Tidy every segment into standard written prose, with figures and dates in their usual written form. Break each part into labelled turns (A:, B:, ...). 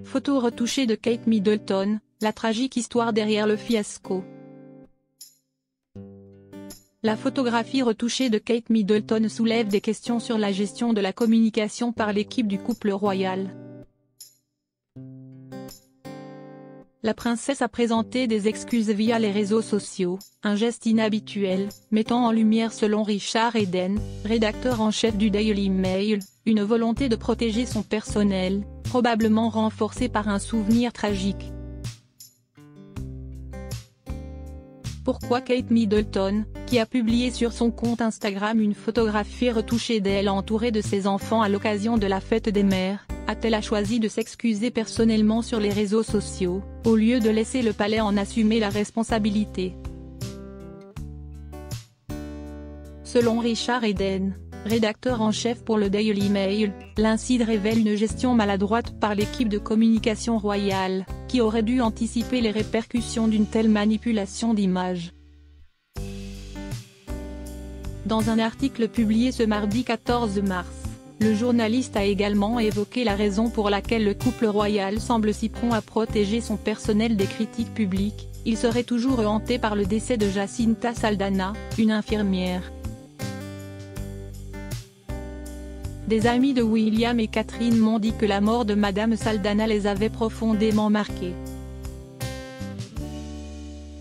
A: Photo retouchée de Kate Middleton, la tragique histoire derrière le fiasco. La photographie retouchée de Kate Middleton soulève des questions sur la gestion de la communication par l'équipe du couple royal. La princesse a présenté des excuses via les réseaux sociaux, un geste inhabituel, mettant en lumière selon Richard Eden, rédacteur en chef du Daily Mail, une volonté de protéger son personnel, probablement renforcée par un souvenir tragique. Pourquoi Kate Middleton, qui a publié sur son compte Instagram une photographie retouchée d'elle entourée de ses enfants à l'occasion de la fête des mères, a-t-elle choisi de s'excuser personnellement sur les réseaux sociaux, au lieu de laisser le palais en assumer la responsabilité? Selon Richard Eden, rédacteur en chef pour le Daily Mail, l'incide révèle une gestion maladroite par l'équipe de communication royale, qui aurait dû anticiper les répercussions d'une telle manipulation d'images. Dans un article publié ce mardi 14 mars, le journaliste a également évoqué la raison pour laquelle le couple royal semble si prompt à protéger son personnel des critiques publiques. Il serait toujours hanté par le décès de Jacinta Saldana, une infirmière. Des amis de William et Catherine m'ont dit que la mort de Madame Saldana les avait profondément marqués.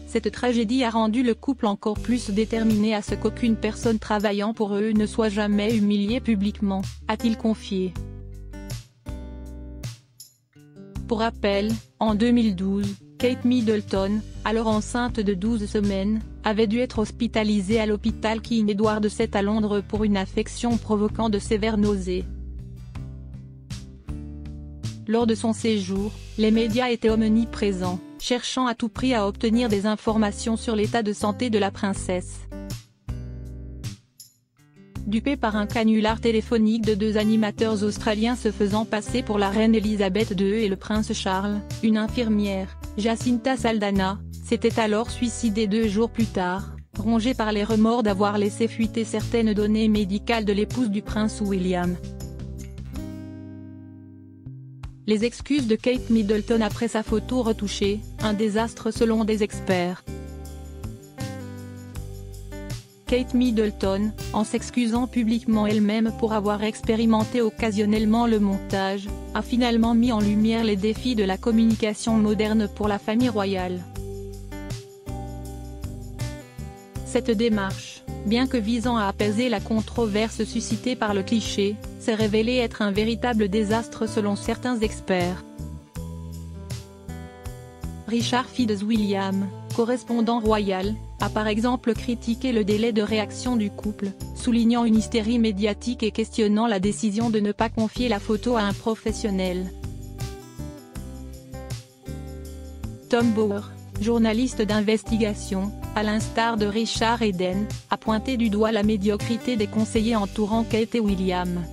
A: Cette tragédie a rendu le couple encore plus déterminé à ce qu'aucune personne travaillant pour eux ne soit jamais humiliée publiquement, a-t-il confié. Pour rappel, en 2012, Kate Middleton, alors enceinte de 12 semaines, avait dû être hospitalisée à l'hôpital King Edward VII à Londres pour une infection provoquant de sévères nausées. Lors de son séjour, les médias étaient omniprésents, cherchant à tout prix à obtenir des informations sur l'état de santé de la princesse. Dupée par un canular téléphonique de deux animateurs australiens se faisant passer pour la reine Elisabeth II et le prince Charles, une infirmière, Jacinta Saldana, s'était alors suicidée 2 jours plus tard, rongée par les remords d'avoir laissé fuiter certaines données médicales de l'épouse du prince William. Les excuses de Kate Middleton après sa photo retouchée, un désastre selon des experts. Kate Middleton, en s'excusant publiquement elle-même pour avoir expérimenté occasionnellement le montage, a finalement mis en lumière les défis de la communication moderne pour la famille royale. Cette démarche, bien que visant à apaiser la controverse suscitée par le cliché, s'est révélée être un véritable désastre selon certains experts. Richard Fitzwilliam, correspondant royal, a par exemple critiqué le délai de réaction du couple, soulignant une hystérie médiatique et questionnant la décision de ne pas confier la photo à un professionnel. Tom Bauer, journaliste d'investigation, à l'instar de Richard Eden, a pointé du doigt la médiocrité des conseillers entourant Kate et William.